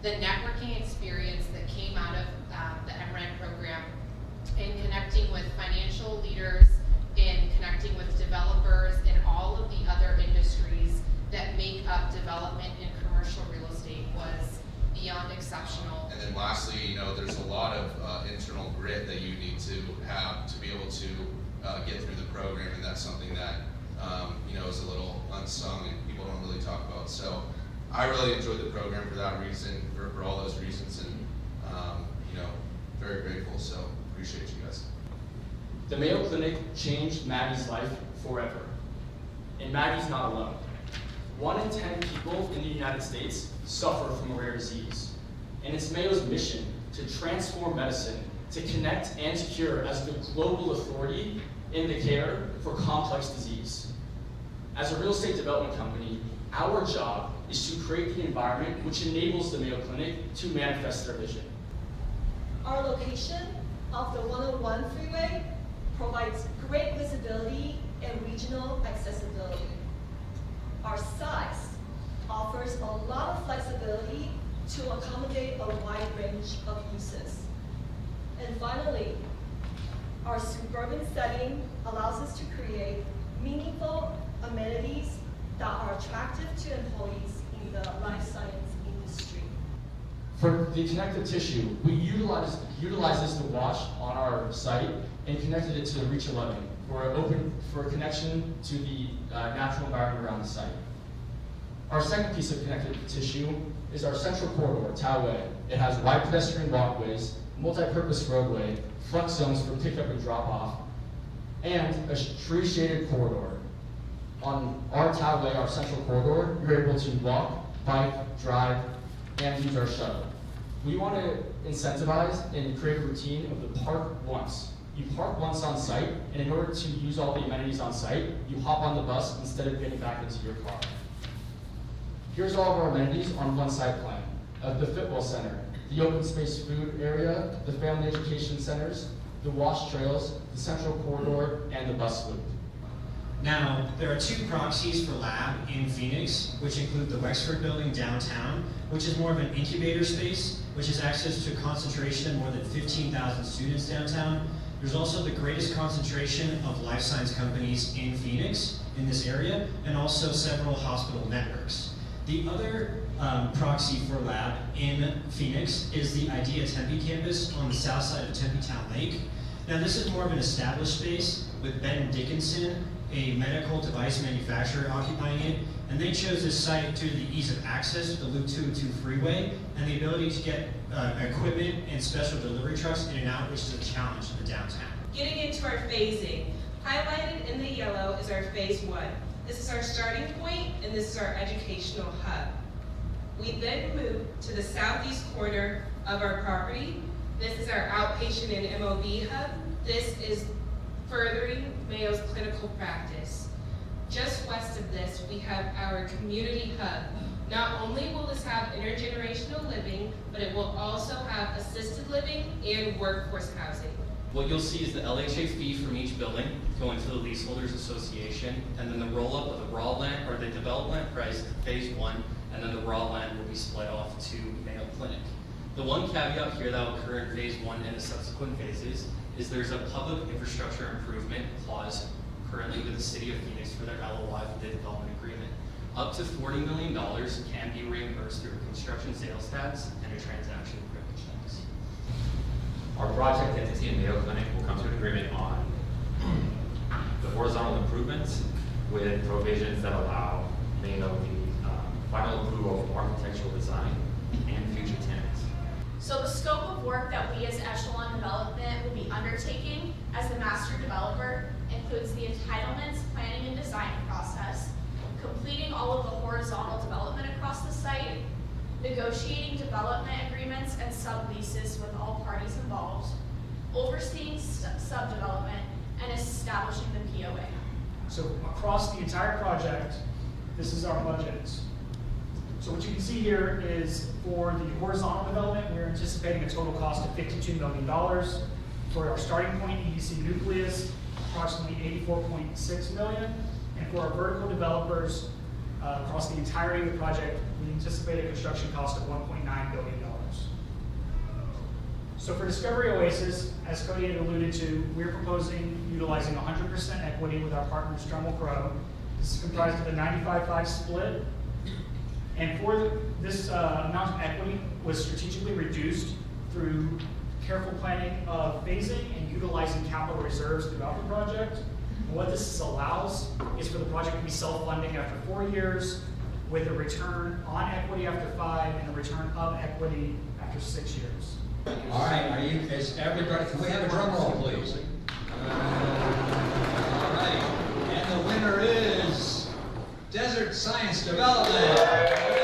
the networking experience that came out of the MREN program in connecting with financial leaders, in connecting with developers, and all of the other industries that make up development and commercial real estate was beyond exceptional. And then lastly, you know, there's a lot of internal grit that you need to have to be able to get through the program, and that's something that you know, is a little unsung and people don't really talk about. So I really enjoyed the program for that reason, for all those reasons, and you know, very grateful. So appreciate you guys. The Mayo Clinic changed Maddie's life forever, and Maddie's not alone. 1 in 10 people in the United States suffer from a rare disease, and it's Mayo's mission to transform medicine, to connect and to cure as the global authority in the care for complex disease. As a real estate development company, our job is to create the environment which enables the Mayo Clinic to manifest their vision. Our location of the 101 freeway provides great visibility and regional accessibility. Our size offers a lot of flexibility to accommodate a wide range of uses. And finally, our suburban setting allows us to create meaningful amenities that are attractive to employees in the life science industry. For the connective tissue, we utilized this watch on our site and connected it to the Reach 11 for a connection to the natural environment around the site. Our second piece of connective tissue is our central corridor, Tao Way. It has wide pedestrian walkways, multi-purpose roadway, flex zones for pickup and drop-off, and a tree-shaded corridor. On our Tao Way, our central corridor, you're able to walk, bike, drive, and use our shuttle. We want to incentivize and create a routine of the park once. You park once on site, and in order to use all the amenities on site, you hop on the bus instead of getting back into your car. Here's all of our amenities on one site plan. The Fitwell Center, the open space food area, the family education centers, the wash trails, the central corridor, and the bus loop. Now, there are 2 proxies for lab in Phoenix, which include the Wexford building downtown, which is more of an incubator space, which has access to a concentration of more than 15,000 students downtown. There's also the greatest concentration of life science companies in Phoenix, in this area, and also several hospital networks. The other proxy for lab in Phoenix is the IDEA Tempe campus on the south side of Tempe Town Lake. Now, this is more of an established space with Ben Dickinson, a medical device manufacturer, occupying it, and they chose this site due to the ease of access to the Loop 202 freeway and the ability to get equipment and special delivery trucks in and out, which is a challenge in the downtown. Getting into our phasing, highlighted in the yellow is our phase 1. This is our starting point, and this is our educational hub. We then move to the southeast corner of our property. This is our outpatient and MOB hub. This is furthering Mayo's clinical practice. Just west of this, we have our community hub. Not only will this have intergenerational living, but it will also have assisted living and workforce housing. What you'll see is the LHA fee from each building going to the Leaseholders Association, and then the roll-up of the raw land, or the development price, phase 1, and then the raw land will be split off to Mayo Clinic. The one caveat here that will occur in phase 1 and the subsequent phases is there's a public infrastructure improvement clause currently with the City of Phoenix for their LOI for the development agreement. Up to $40 million can be reimbursed through a construction sales tax and a transaction privilege tax. Our project entity in Mayo Clinic will come to an agreement on the horizontal improvements with provisions that allow Mayo the final approval of architectural design and future tenants. So the scope of work that we as Echelon Development will be undertaking as the master developer includes the entitlements, planning, and design process, completing all of the horizontal development across the site, negotiating development agreements and subleases with all parties involved, overseeing subdevelopment, and establishing the POA. So across the entire project, this is our budget. So what you can see here is for the horizontal development, we're anticipating a total cost of $52 million. For our starting point EDC nucleus, approximately $84.6 million. And for our vertical developers, Across the entirety of the project, we anticipate a construction cost of $1.9 billion. So for Discovery Oasis, as Cody had alluded to, we're proposing utilizing 100% equity with our partners Dremel Crowe. This is comprised of a 95-5 split. And for this amount of equity was strategically reduced through careful planning of phasing and utilizing capital reserves throughout the project. And what this allows is for the project to be self-funding after 4 years, with a return on equity after 5 and a return of equity after 6 years. All right, is everybody, can we have a drum roll, please? All right, and the winner is Desert Science Development.